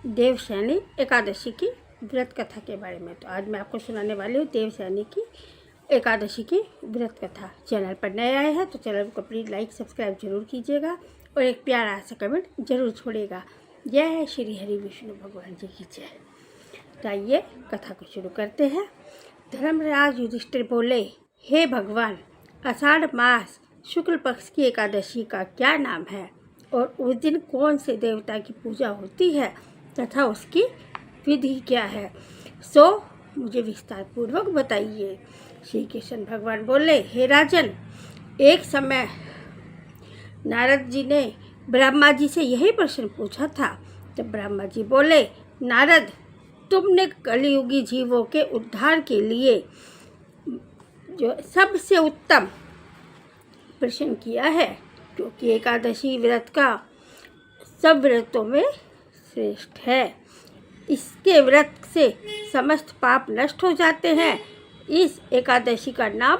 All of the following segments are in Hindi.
देवशयनी एकादशी की व्रत कथा के बारे में। तो आज मैं आपको सुनाने वाली हूँ देवशयनी की एकादशी की व्रत कथा। चैनल पर नए आए हैं तो चैनल को प्लीज़ लाइक सब्सक्राइब जरूर कीजिएगा और एक प्यारा सा कमेंट जरूर छोड़ेगा। जय है श्री हरि विष्णु भगवान जी की जय। तो आइए कथा को शुरू करते हैं। धर्मराज युधिष्ठिर बोले, हे भगवान, आषाढ़ मास शुक्ल पक्ष की एकादशी का क्या नाम है और उस दिन कौन से देवता की पूजा होती है तथा उसकी विधि क्या है, सो मुझे विस्तार पूर्वक बताइए। श्री कृष्ण भगवान बोले, हे राजन, एक समय नारद जी ने ब्रह्मा जी से यही प्रश्न पूछा था। तब ब्रह्मा जी बोले, नारद, तुमने कलियुगी जीवों के उद्धार के लिए जो सबसे उत्तम प्रश्न किया है, क्योंकि एकादशी व्रत का सब व्रतों में श्रेष्ठ है। इसके व्रत से समस्त पाप नष्ट हो जाते हैं। इस एकादशी का नाम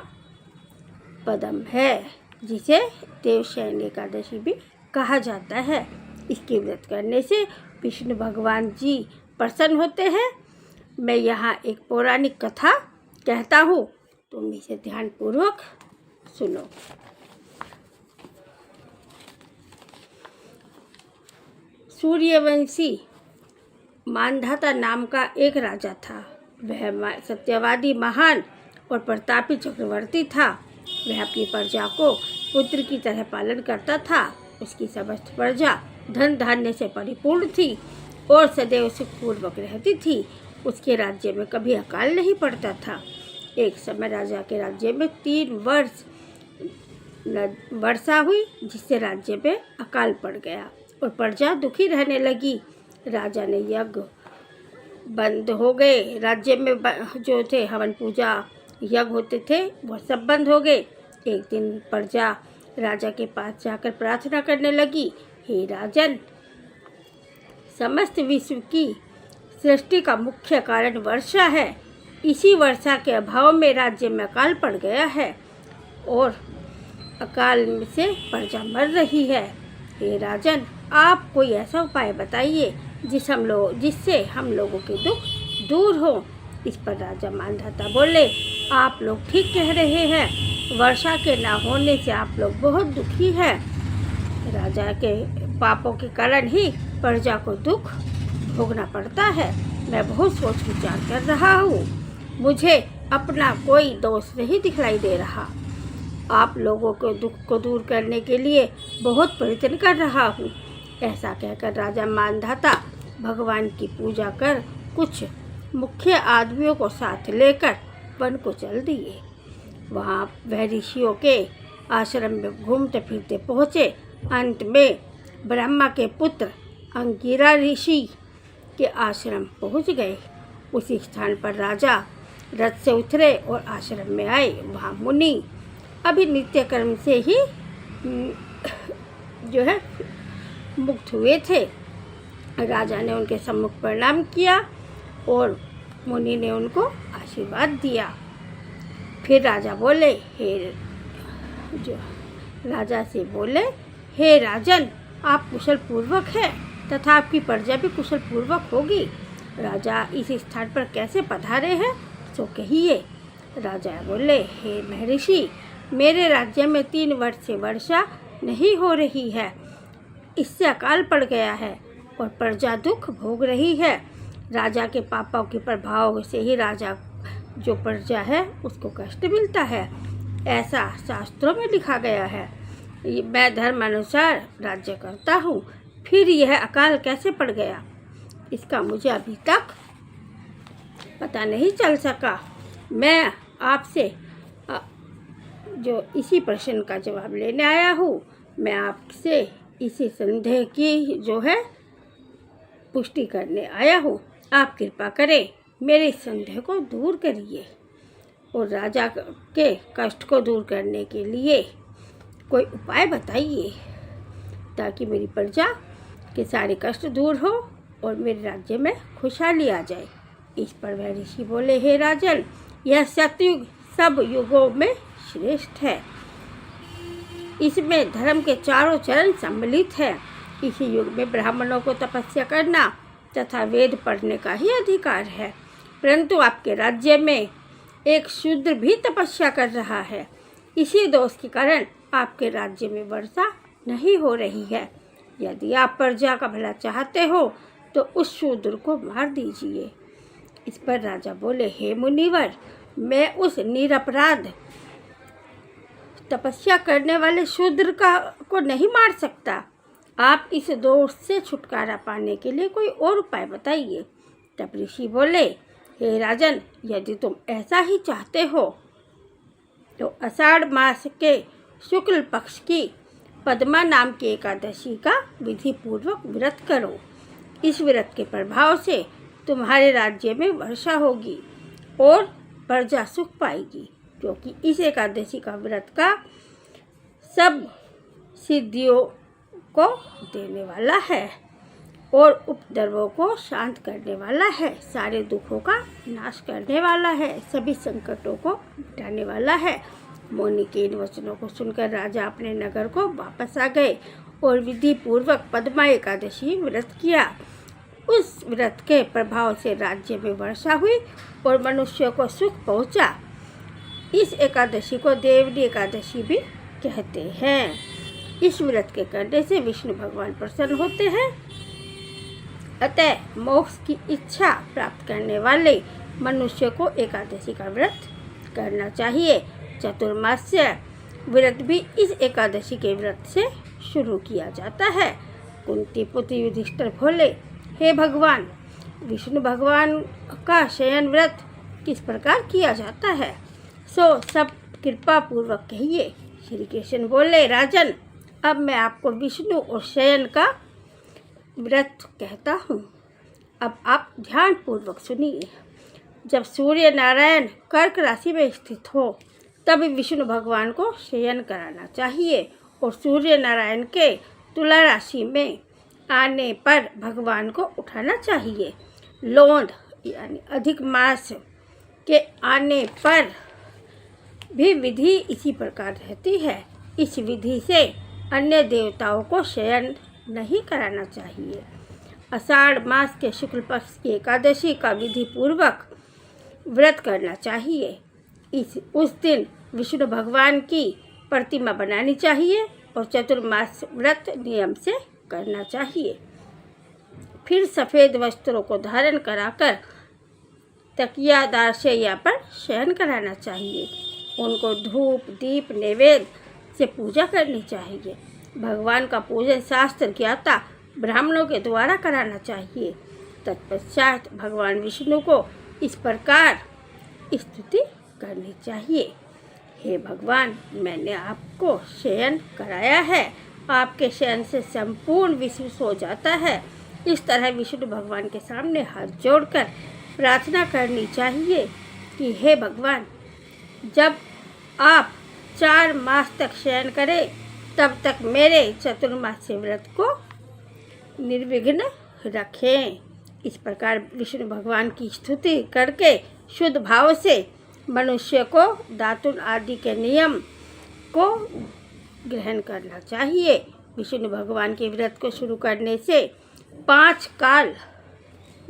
पदम है, जिसे देवशयनी एकादशी भी कहा जाता है। इसके व्रत करने से विष्णु भगवान जी प्रसन्न होते हैं। मैं यहाँ एक पौराणिक कथा कहता हूँ, तुम इसे ध्यानपूर्वक सुनो। सूर्यवंशी मानधाता नाम का एक राजा था। वह सत्यवादी, महान और प्रतापी चक्रवर्ती था। वह अपनी प्रजा को पुत्र की तरह पालन करता था। उसकी समस्त प्रजा धन धान्य से परिपूर्ण थी और सदैव सुखपूर्वक रहती थी। उसके राज्य में कभी अकाल नहीं पड़ता था। एक समय राजा के राज्य में 3 वर्ष वर्षा हुई, जिससे राज्य में अकाल पड़ गया और प्रजा दुखी रहने लगी। राजा ने यज्ञ बंद हो गए। राज्य में जो थे हवन पूजा यज्ञ होते थे, वह सब बंद हो गए। एक दिन प्रजा राजा के पास जाकर प्रार्थना करने लगी, हे राजन, समस्त विश्व की सृष्टि का मुख्य कारण वर्षा है। इसी वर्षा के अभाव में राज्य में अकाल पड़ गया है और अकाल से प्रजा मर रही है। हे राजन, आप कोई ऐसा उपाय बताइए जिससे हम लोगों के दुख दूर हो। इस पर राजा मानधाता बोले, आप लोग ठीक कह रहे हैं। वर्षा के न होने से आप लोग बहुत दुखी हैं। राजा के पापों के कारण ही प्रजा को दुख भोगना पड़ता है। मैं बहुत सोच विचार कर रहा हूँ। मुझे अपना कोई दोष नहीं दिखलाई दे रहा। आप लोगों के दुख को दूर करने के लिए बहुत प्रयत्न कर रहा हूँ। ऐसा कहकर राजा मानधाता भगवान की पूजा कर कुछ मुख्य आदमियों को साथ लेकर वन को चल दिए। वहाँ वह ऋषियों के आश्रम में घूमते फिरते पहुँचे। अंत में ब्रह्मा के पुत्र अंगिरा ऋषि के आश्रम पहुँच गए। उसी स्थान पर राजा रथ से उतरे और आश्रम में आए। वहाँ मुनि अभी नित्य कर्म से ही जो है मुक्त हुए थे। राजा ने उनके सम्मुख प्रणाम किया और मुनि ने उनको आशीर्वाद दिया। फिर राजा से बोले, हे राजन, आप कुशल पूर्वक हैं तथा आपकी प्रजा भी कुशल पूर्वक होगी। राजा इस स्थान पर कैसे पधारे हैं, सो कहिए। राजा बोले, हे महर्षि, मेरे राज्य में 3 वर्ष से वर्षा नहीं हो रही है। इससे अकाल पड़ गया है और प्रजा दुख भोग रही है। राजा के पापों के प्रभाव से ही राजा जो प्रजा है उसको कष्ट मिलता है, ऐसा शास्त्रों में लिखा गया है। मैं धर्म अनुसार राज्य करता हूँ, फिर यह अकाल कैसे पड़ गया, इसका मुझे अभी तक पता नहीं चल सका। मैं आपसे जो इसी प्रश्न का जवाब लेने आया हूँ। मैं आपसे इसी संदेह की जो है पुष्टि करने आया हूँ। आप कृपा करें, मेरे इस संदेह को दूर करिए और राजा के कष्ट को दूर करने के लिए कोई उपाय बताइए, ताकि मेरी प्रजा के सारे कष्ट दूर हो और मेरे राज्य में खुशहाली आ जाए। इस पर वह ऋषि बोले, हे राजन, यह सतयुग सब युगों में श्रेष्ठ है। इसमें धर्म के चारों चरण सम्मिलित हैं। इसी युग में ब्राह्मणों को तपस्या करना तथा वेद पढ़ने का ही अधिकार है, परंतु आपके राज्य में एक शूद्र भी तपस्या कर रहा है। इसी दोष के कारण आपके राज्य में वर्षा नहीं हो रही है। यदि आप प्रजा का भला चाहते हो तो उस शूद्र को मार दीजिए। इस पर राजा बोले, हे मुनिवर, मैं उस निरपराध तपस्या करने वाले शूद्र को नहीं मार सकता। आप इस दोष से छुटकारा पाने के लिए कोई और उपाय बताइए। तब ऋषि बोले, हे राजन, यदि तुम ऐसा ही चाहते हो तो आषाढ़ मास के शुक्ल पक्ष की पद्मा नाम की एकादशी का विधि पूर्वक व्रत करो। इस व्रत के प्रभाव से तुम्हारे राज्य में वर्षा होगी और प्रजा सुख पाएगी, क्योंकि इस एकादशी का व्रत का सब सिद्धियों को देने वाला है और उपद्रवों को शांत करने वाला है, सारे दुखों का नाश करने वाला है, सभी संकटों को मिटाने वाला है। मुनि के इन वचनों को सुनकर राजा अपने नगर को वापस आ गए और विधि पूर्वक पद्मा एकादशी व्रत किया। उस व्रत के प्रभाव से राज्य में वर्षा हुई और मनुष्यों को सुख पहुंचा। इस एकादशी को देवनी एकादशी भी कहते हैं। इस व्रत के करने से विष्णु भगवान प्रसन्न होते हैं। अतः मोक्ष की इच्छा प्राप्त करने वाले मनुष्य को एकादशी का व्रत करना चाहिए। चतुर्मास्य व्रत भी इस एकादशी के व्रत से शुरू किया जाता है। कुंती पुत्र युधिष्ठिर बोले, हे भगवान, विष्णु भगवान का शयन व्रत किस प्रकार किया जाता है, सो सब कृपा पूर्वक कहिए। श्री कृष्ण बोले, राजन, अब मैं आपको विष्णु और शयन का व्रत कहता हूँ। अब आप ध्यान पूर्वक सुनिए। जब सूर्य नारायण कर्क राशि में स्थित हो तब विष्णु भगवान को शयन कराना चाहिए और सूर्य नारायण के तुला राशि में आने पर भगवान को उठाना चाहिए। लोंद यानी अधिक मास के आने पर भी विधि इसी प्रकार रहती है। इस विधि से अन्य देवताओं को शयन नहीं कराना चाहिए। आषाढ़ मास के शुक्ल पक्ष की एकादशी का विधि पूर्वक व्रत करना चाहिए। उस दिन विष्णु भगवान की प्रतिमा बनानी चाहिए और चतुर्मास व्रत नियम से करना चाहिए। फिर सफ़ेद वस्त्रों को धारण कराकर तकियादार शैया पर शयन कराना चाहिए। उनको धूप दीप नैवेद्य से पूजा करनी चाहिए। भगवान का पूजन शास्त्र ज्ञाता ब्राह्मणों के द्वारा कराना चाहिए। तत्पश्चात भगवान विष्णु को इस प्रकार स्तुति करनी चाहिए, हे भगवान, मैंने आपको शयन कराया है, आपके शयन से संपूर्ण विश्व सो जाता है। इस तरह विष्णु भगवान के सामने हाथ जोड़कर प्रार्थना करनी चाहिए कि हे भगवान, जब आप 4 मास तक शयन करें तब तक मेरे चतुर्मास्य व्रत को निर्विघ्न रखें। इस प्रकार विष्णु भगवान की स्तुति करके शुद्ध भाव से मनुष्य को दातुन आदि के नियम को ग्रहण करना चाहिए। विष्णु भगवान के व्रत को शुरू करने से 5 काल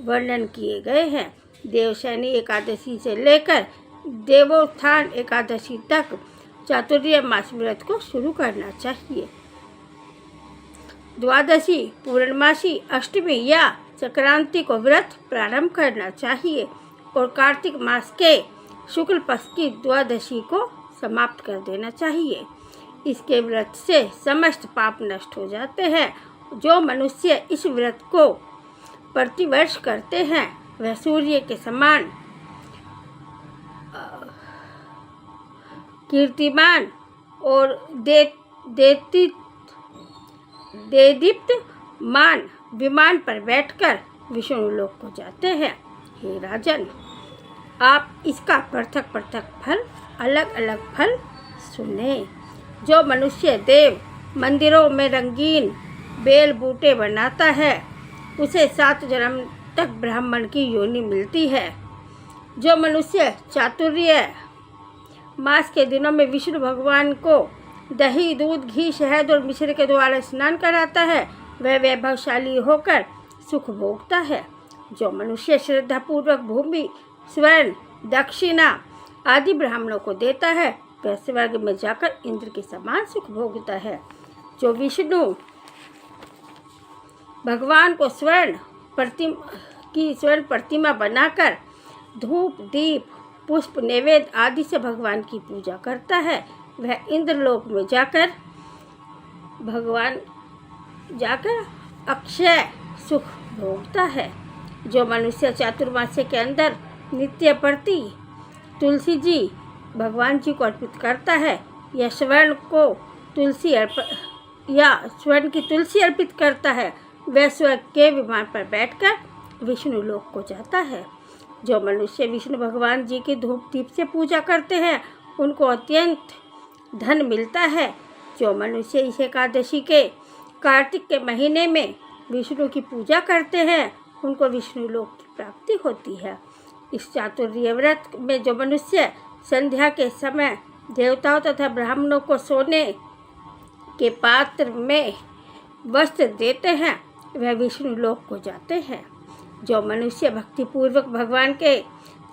वर्णन किए गए हैं। देवशयनी एकादशी से लेकर देवोत्थान एकादशी तक चातुर्य मास व्रत को शुरू करना चाहिए। द्वादशी, पूर्णमासी, अष्टमी या संक्रांति को व्रत प्रारंभ करना चाहिए और कार्तिक मास के शुक्ल पक्ष की द्वादशी को समाप्त कर देना चाहिए। इसके व्रत से समस्त पाप नष्ट हो जाते हैं। जो मनुष्य इस व्रत को प्रतिवर्ष करते हैं वह सूर्य के समान कीर्तिमान और देदीप्तमान विमान पर बैठकर विष्णु लोक को जाते हैं। हे राजन, आप इसका पृथक पृथक फल, अलग अलग फल सुने। जो मनुष्य देव मंदिरों में रंगीन बेल बूटे बनाता है उसे 7 जन्म तक ब्राह्मण की योनि मिलती है। जो मनुष्य चातुर्य मास के दिनों में विष्णु भगवान को दही, दूध, घी, शहद और मिश्री के द्वारा स्नान कराता है वह वैभवशाली होकर सुख भोगता है। जो मनुष्य श्रद्धापूर्वक भूमि, स्वर्ण, दक्षिणा आदि ब्राह्मणों को देता है वह स्वर्ग में जाकर इंद्र के समान सुख भोगता है। जो विष्णु भगवान को स्वर्ण प्रतिमा बनाकर धूप, दीप, पुष्प, नैवेद्य आदि से भगवान की पूजा करता है वह इंद्रलोक में जाकर अक्षय सुख भोगता है। जो मनुष्य चातुर्मास्य के अंदर नित्य प्रति तुलसी जी भगवान जी को अर्पित करता है या स्वर्ण की तुलसी अर्पित करता है वह स्वर्ग के विमान पर बैठकर विष्णु लोक को जाता है। जो मनुष्य विष्णु भगवान जी की धूप दीप से पूजा करते हैं उनको अत्यंत धन मिलता है। जो मनुष्य इस एकादशी के कार्तिक के महीने में विष्णु की पूजा करते हैं उनको विष्णु लोक की प्राप्ति होती है। इस चातुर्य व्रत में जो मनुष्य संध्या के समय देवताओं तथा ब्राह्मणों को सोने के पात्र में वस्त्र देते हैं वह विष्णु लोक को जाते हैं। जो मनुष्य भक्तिपूर्वक भगवान के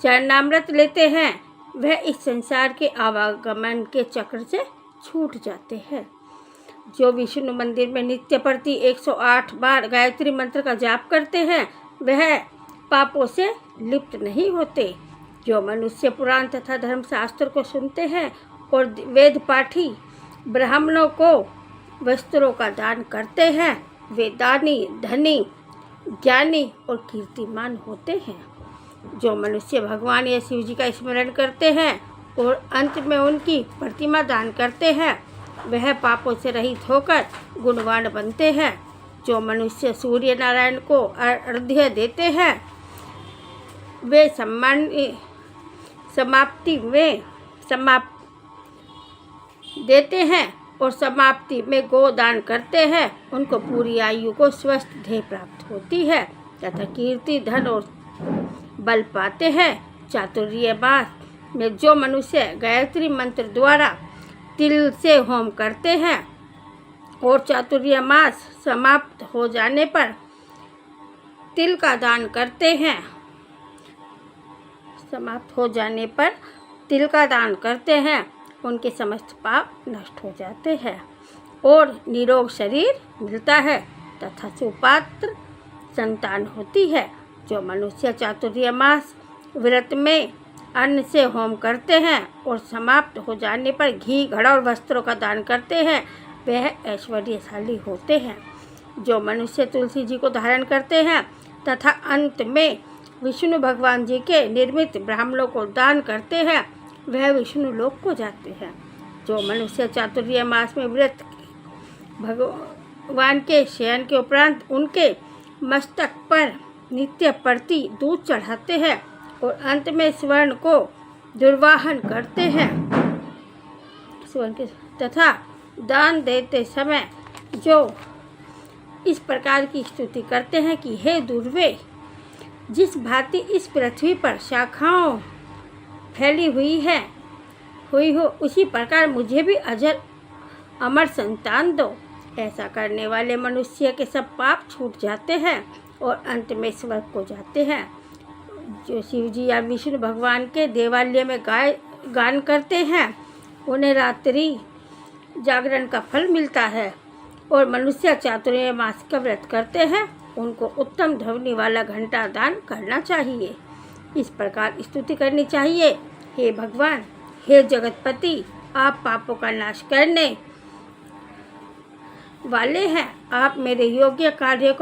चरणामृत लेते हैं वह इस संसार के आवागमन के चक्र से छूट जाते हैं। जो विष्णु मंदिर में नित्य प्रति 108 बार गायत्री मंत्र का जाप करते हैं वह पापों से लिप्त नहीं होते। जो मनुष्य पुराण तथा धर्मशास्त्र को सुनते हैं और वेद पाठी ब्राह्मणों को वस्त्रों का दान करते हैं वे दानी, धनी, ज्ञानी और कीर्तिमान होते हैं। जो मनुष्य भगवान या शिव जी का स्मरण करते हैं और अंत में उनकी प्रतिमा दान करते हैं वह पापों से रहित होकर गुणवान बनते हैं। जो मनुष्य सूर्य नारायण को अर्घ्य देते हैं वे समाप्ति में गोदान करते हैं उनको पूरी आयु को स्वस्थ देह प्राप्त होती है तथा कीर्ति, धन और बल पाते हैं। चातुर्य मास में जो मनुष्य गायत्री मंत्र द्वारा तिल से होम करते हैं और चातुर्य मास समाप्त हो जाने पर तिल का दान करते हैं उनके समस्त पाप नष्ट हो जाते हैं और निरोग शरीर मिलता है तथा सुपात्र संतान होती है। जो मनुष्य चातुर्य मास व्रत में अन्न से होम करते हैं और समाप्त हो जाने पर घी, घड़ा और वस्त्रों का दान करते हैं वह ऐश्वर्यशाली होते हैं। जो मनुष्य तुलसी जी को धारण करते हैं तथा अंत में विष्णु भगवान जी के निर्मित ब्राह्मणों को दान करते हैं वह विष्णु लोक को जाते हैं। जो मनुष्य चातुर्य मास में व्रत भगवान के शयन के उपरांत उनके मस्तक पर नित्य प्रति दूध चढ़ाते हैं और अंत में स्वर्ण को दुर्वाहन करते हैं तथा दान देते समय जो इस प्रकार की स्तुति करते हैं कि हे दुर्वे, जिस भांति इस पृथ्वी पर शाखाओं फैली हुई हो उसी प्रकार मुझे भी अमर संतान दो। ऐसा करने वाले मनुष्य के सब पाप छूट जाते हैं और अंत में स्वर्ग को जाते हैं। जो शिव जी या विष्णु भगवान के देवालय में गान करते हैं उन्हें रात्रि जागरण का फल मिलता है और मनुष्य चातुर्य मास का व्रत करते हैं उनको उत्तम ध्वनि वाला घंटा दान करना चाहिए। इस प्रकार स्तुति करनी चाहिए, हे भगवान, हे जगतपति, आप पापों का नाश करने वाले हैं। आप मेरे योग्य कार्य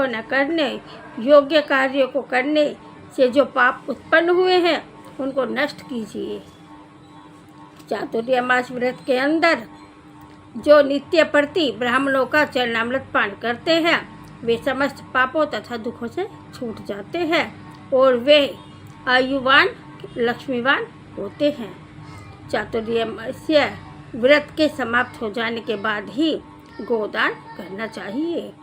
को करने से जो पाप उत्पन्न हुए हैं उनको नष्ट कीजिए। चातुर्य मास व्रत के अंदर जो नित्य प्रति ब्राह्मणों का चरणामृत पान करते हैं वे समस्त पापों तथा दुखों से छूट जाते हैं और वे आयुवान, लक्ष्मीवान होते हैं। चातुर्य मास्य व्रत के समाप्त हो जाने के बाद ही गोदान करना चाहिए।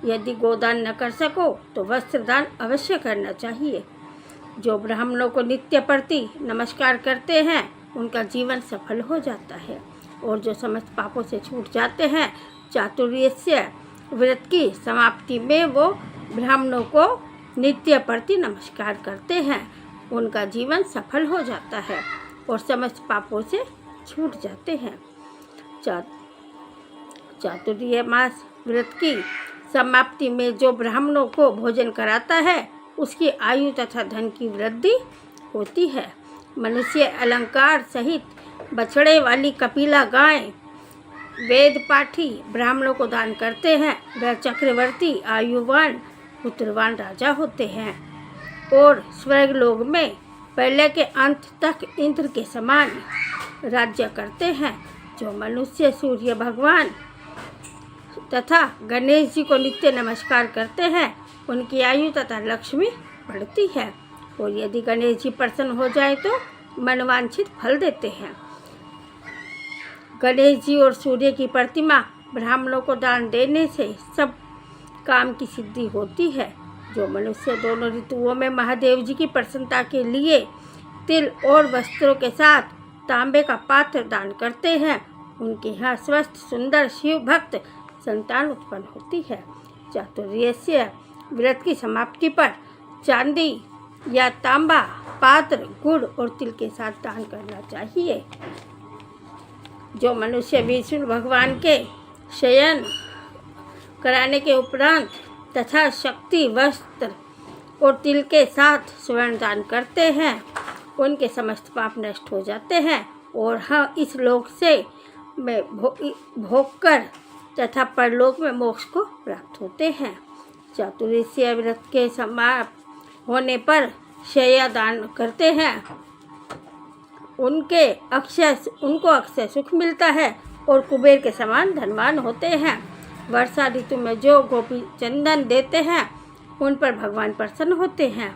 यदि गोदान न कर सको तो वस्त्रदान अवश्य करना चाहिए। जो ब्राह्मणों को नित्य प्रति नमस्कार करते हैं उनका जीवन सफल हो जाता है और जो समस्त पापों से छूट जाते हैं चातुर्य व्रत की समाप्ति में वो ब्राह्मणों को नित्य प्रति नमस्कार करते हैं उनका जीवन सफल हो जाता है और समस्त पापों से छूट जाते हैं। चातुर्य मास व्रत की समाप्ति में जो ब्राह्मणों को भोजन कराता है उसकी आयु तथा धन की वृद्धि होती है। मनुष्य अलंकार सहित बछड़े वाली कपिला गाय वेद पाठी ब्राह्मणों को दान करते हैं। वह चक्रवर्ती आयुवान पुत्रवान राजा होते हैं और स्वर्ग लोक में प्रलय के अंत तक इंद्र के समान राज्य करते हैं। जो मनुष्य सूर्य भगवान तथा गणेश जी को नित्य नमस्कार करते हैं उनकी आयु तथा लक्ष्मी बढ़ती है और यदि गणेश जी प्रसन्न हो जाए तो मनवांछित फल देते हैं। गणेश जी और सूर्य की प्रतिमा ब्राह्मणों को दान देने से सब काम की सिद्धि होती है। जो मनुष्य दोनों ऋतुओं में महादेव जी की प्रसन्नता के लिए तिल और वस्त्रों के साथ तांबे का पात्र दान करते हैं उनके यहाँ स्वस्थ सुंदर शिव भक्त संतान उत्पन्न होती है। चातुर्मास्य व्रत की समाप्ति पर चांदी या तांबा पात्र गुड़ और तिल के साथ दान करना चाहिए। जो मनुष्य विष्णु भगवान के शयन कराने के उपरांत तथा शक्ति वस्त्र और तिल के साथ स्वर्ण दान करते हैं उनके समस्त पाप नष्ट हो जाते हैं और हम इस लोक से भोग कर तथा परलोक में मोक्ष को प्राप्त होते हैं। चातुर्मास्य व्रत के समाप्त होने पर शय्या दान करते हैं उनको अक्षय सुख मिलता है और कुबेर के समान धनवान होते हैं। वर्षा ऋतु में जो गोपी चंदन देते हैं उन पर भगवान प्रसन्न होते हैं।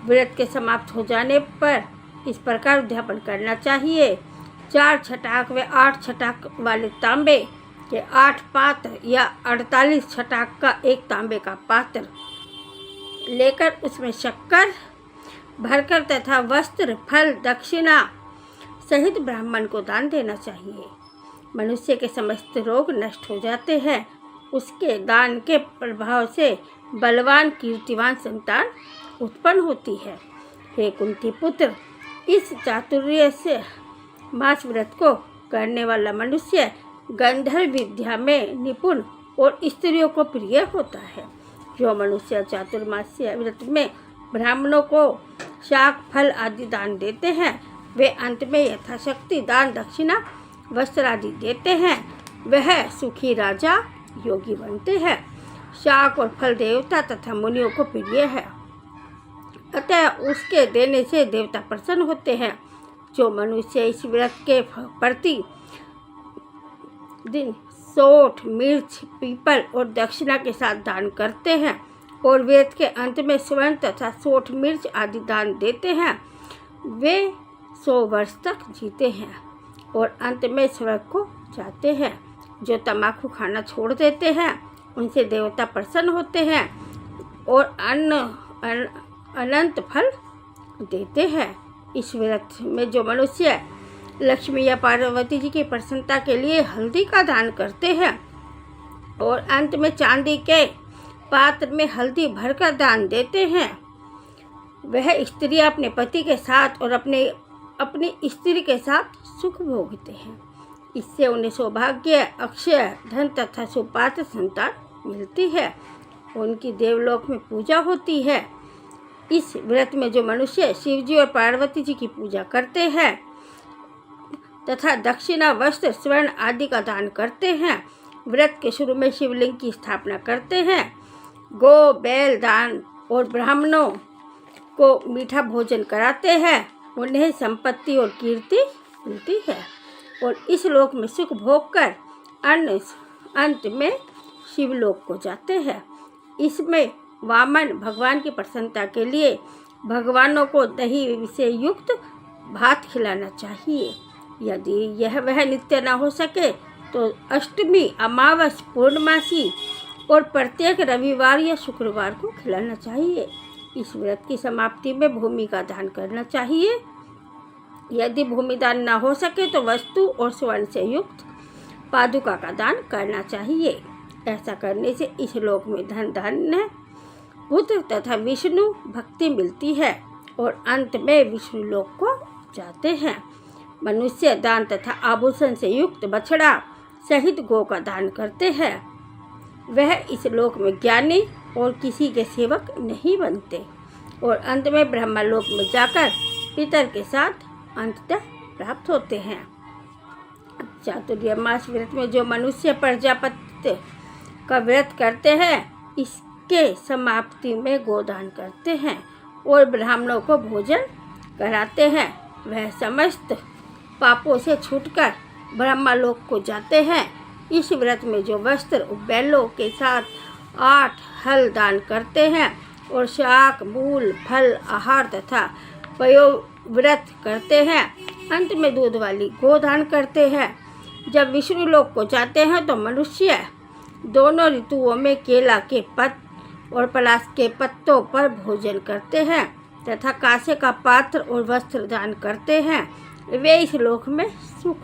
व्रत के समाप्त हो जाने पर इस प्रकार उद्यापन करना चाहिए। 4 छटाक व 8 छटाक वाले तांबे के 8 पात्र या 48 छटाक का एक तांबे का पात्र लेकर उसमें शक्कर भरकर तथा वस्त्र फल दक्षिणा सहित ब्राह्मण को दान देना चाहिए। मनुष्य के समस्त रोग नष्ट हो जाते हैं। उसके दान के प्रभाव से बलवान कीर्तिवान संतान उत्पन्न होती है। हे कुंती पुत्र, इस चातुर्मास्य मास व्रत को करने वाला मनुष्य गंधर्व विद्या में निपुण और स्त्रियों को प्रिय होता है। जो मनुष्य चातुर्मास्य व्रत में ब्राह्मणों को शाक फल आदि दान देते हैं वे अंत में यथाशक्ति दान दक्षिणा वस्त्र आदि देते हैं वह सुखी राजा योगी बनते हैं। शाक और फल देवता तथा मुनियों को प्रिय है अतः उसके देने से देवता प्रसन्न होते हैं। जो मनुष्य इस व्रत के प्रति दिन सोठ मिर्च पीपल और दक्षिणा के साथ दान करते हैं और व्रत के अंत में स्वर्ण तथा सोठ मिर्च आदि दान देते हैं वे 100 वर्ष तक जीते हैं और अंत में स्वर्ग को जाते हैं। जो तम्बाकू खाना छोड़ देते हैं उनसे देवता प्रसन्न होते हैं और अनंत फल देते हैं। इस व्रत में जो मनुष्य लक्ष्मी या पार्वती जी की प्रसन्नता के लिए हल्दी का दान करते हैं और अंत में चांदी के पात्र में हल्दी भरकर दान देते हैं वह स्त्री अपने पति के साथ और अपनी स्त्री के साथ सुख भोगते हैं। इससे उन्हें सौभाग्य अक्षय धन तथा सुपात्र संतान मिलती है। उनकी देवलोक में पूजा होती है। इस व्रत में जो मनुष्य शिवजी और पार्वती जी की पूजा करते हैं तथा दक्षिणा वस्त्र स्वर्ण आदि का दान करते हैं व्रत के शुरू में शिवलिंग की स्थापना करते हैं गो बैल दान और ब्राह्मणों को मीठा भोजन कराते हैं उन्हें संपत्ति और कीर्ति मिलती है और इस लोक में सुख भोग कर अंत में शिवलोक को जाते हैं। इसमें वामन भगवान की प्रसन्नता के लिए भगवानों को दही से युक्त भात खिलाना चाहिए। यदि यह वह नित्य न हो सके तो अष्टमी अमावस पूर्णमासी और प्रत्येक रविवार या शुक्रवार को खिलाना चाहिए। इस व्रत की समाप्ति में भूमि का दान करना चाहिए। यदि भूमि दान न हो सके तो वस्तु और स्वर्ण से युक्त पादुका का दान करना चाहिए। ऐसा करने से इस लोक में धन धान्य बुद्ध तथा विष्णु भक्ति मिलती है और अंत में विष्णु लोक को जाते हैं। मनुष्य दान तथा आभूषण से युक्त बछड़ा सहित गौ का दान करते हैं। वह इस लोक में ज्ञानी और किसी के सेवक नहीं बनते और अंत में ब्रह्मलोक में जाकर पितर के साथ अंततः प्राप्त होते हैं। चातुर्मास व्रत में जो मनुष्य प्रजापत्य का व्रत करते हैं, इसके समाप्ति में गोदान करते हैं और ब्राह्मणों को भोजन कराते हैं, वह समस्त पापों से छूटकर ब्रह्मलोक को जाते हैं। इस व्रत में जो वस्त्र बैलों के साथ 8 हल दान करते हैं और शाक मूल फल आहार तथा पयो व्रत करते हैं, अंत में दूध वाली गोदान करते हैं। जब विष्णु लोक को जाते हैं तो मनुष्य दोनों ऋतुओं में केला के पत्त और पलाश के पत्तों पर भोजन करते हैं तथा कांसे का पात्र और वस्त्र दान करते हैं। वे इस लोक में सुख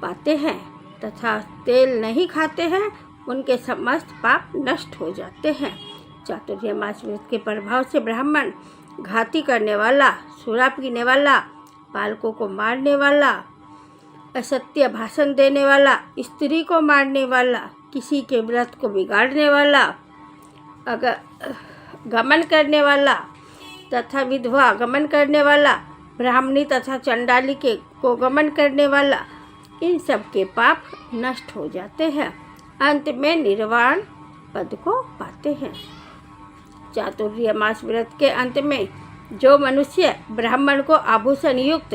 पाते हैं तथा तेल नहीं खाते हैं, उनके समस्त पाप नष्ट हो जाते हैं। चातुर्मास व्रत के प्रभाव से ब्राह्मण घाती करने वाला, शराब पीने वाला, बालकों को मारने वाला, असत्य भाषण देने वाला, स्त्री को मारने वाला, किसी के व्रत को बिगाड़ने वाला, गमन करने वाला तथा विधवा गमन करने वाला, ब्राह्मणी तथा चंडाली के को गमन करने वाला, इन सब के पाप नष्ट हो जाते हैं, अंत में निर्वाण पद को पाते हैं। चातुर्मास व्रत के अंत में जो मनुष्य ब्राह्मण को आभूषण युक्त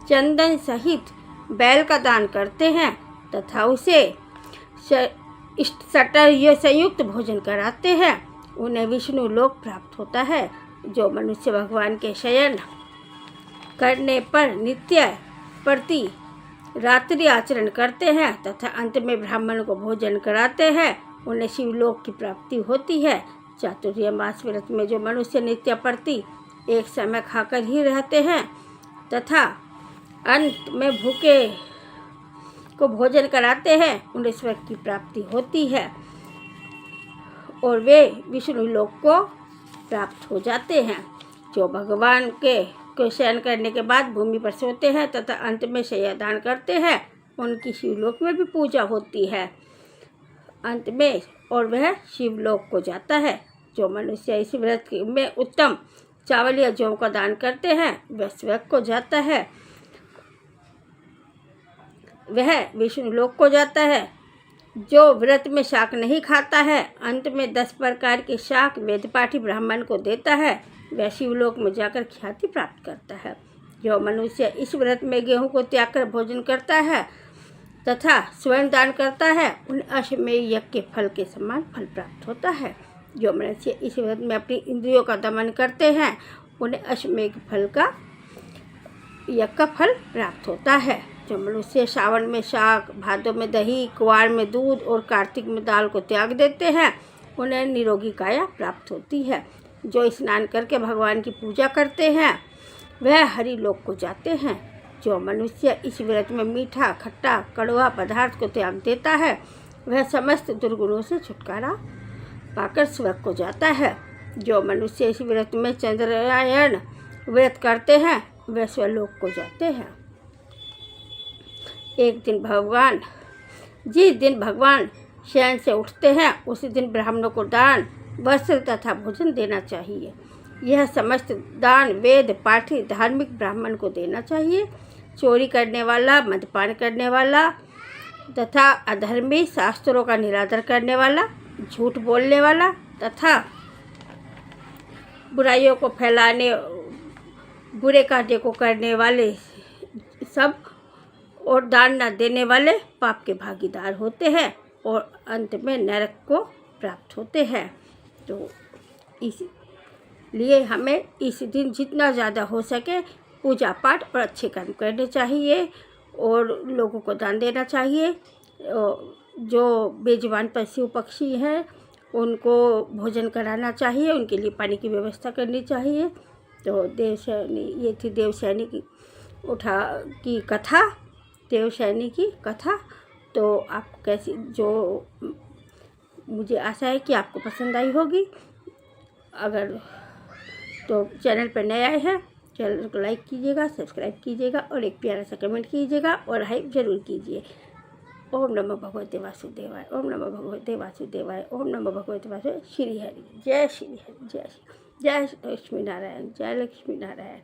चंदन सहित बैल का दान करते हैं तथा उसे सटर संयुक्त भोजन कराते हैं, उन्हें विष्णु लोक प्राप्त होता है। जो मनुष्य भगवान के शयन करने पर नित्य प्रति रात्रि आचरण करते हैं तथा अंत में ब्राह्मण को भोजन कराते हैं, उन्हें शिवलोक की प्राप्ति होती है। चातुर्मास व्रत में जो मनुष्य नित्य प्रति एक समय खाकर ही रहते हैं तथा अंत में भूखे को भोजन कराते हैं, उन्हें स्वर्ग की प्राप्ति होती है और वे विष्णु लोक को प्राप्त हो जाते हैं। जो भगवान के शयन करने के बाद भूमि पर सोते हैं तथा अंत में शय्यादान करते हैं, उनकी शिवलोक में भी पूजा होती है अंत में और वह शिवलोक को जाता है। जो मनुष्य इस व्रत में उत्तम चावल या जौ का दान करते हैं, वह स्वर्ग को जाता है, वह विष्णु लोक को जाता है। जो व्रत में शाक नहीं खाता है, अंत में 10 प्रकार के शाक वेदपाठी ब्राह्मण को देता है, वह शिवलोक में जाकर ख्याति प्राप्त करता है। जो मनुष्य इस व्रत में गेहूं को त्याग कर भोजन करता है तथा स्वयं दान करता है, उन्हें अश्वमेध यज्ञ के फल के समान फल प्राप्त होता है। जो मनुष्य इस व्रत में अपनी इंद्रियों का दमन करते हैं, उन्हें अश्वमेध फल का यज्ञ का फल प्राप्त होता है। जो मनुष्य सावन में शाक, भादों में दही, कुवार में दूध और कार्तिक में दाल को त्याग देते हैं, उन्हें निरोगी काया प्राप्त होती है। जो स्नान करके भगवान की पूजा करते हैं, वह हरि लोक को जाते हैं। जो मनुष्य इस व्रत में मीठा, खट्टा, कड़वा पदार्थ को त्याग देता है, वह समस्त दुर्गुणों से छुटकारा पाकर स्वर्ग को जाता है। जो मनुष्य इस व्रत में चंद्रायण व्रत करते हैं, वह स्वलोक को जाते हैं। जिस दिन भगवान शयन से उठते हैं, उसी दिन ब्राह्मणों को दान, वस्त्र तथा भोजन देना चाहिए। यह समस्त दान वेद पाठी धार्मिक ब्राह्मण को देना चाहिए। चोरी करने वाला, मद्यपान करने वाला तथा अधर्मी, शास्त्रों का निरादर करने वाला, झूठ बोलने वाला तथा बुराइयों को फैलाने, बुरे कार्य को करने वाले सब और दान न देने वाले पाप के भागीदार होते हैं और अंत में नरक को प्राप्त होते हैं। तो इसलिए हमें इस दिन जितना ज़्यादा हो सके पूजा पाठ और अच्छे कर्म करने चाहिए और लोगों को दान देना चाहिए। जो बेजुबान पशु पक्षी हैं, उनको भोजन कराना चाहिए, उनके लिए पानी की व्यवस्था करनी चाहिए। तो ये थी देवशैनी की कथा, देवशैनी की कथा। तो आप कैसी, जो मुझे आशा है कि आपको पसंद आई होगी। अगर तो चैनल पर नए आए हैं, चैनल को लाइक कीजिएगा, सब्सक्राइब कीजिएगा और एक प्यारा सा कमेंट कीजिएगा और हाइप ज़रूर कीजिए। ओम नमः भगवते वासुदेवाय, ओम नमः भगवते वासुदेवाय, ओम नमः भगवते वासुदेवाय। श्री हरि, जय श्री हरि, जय लक्ष्मी नारायण, जय लक्ष्मी नारायण।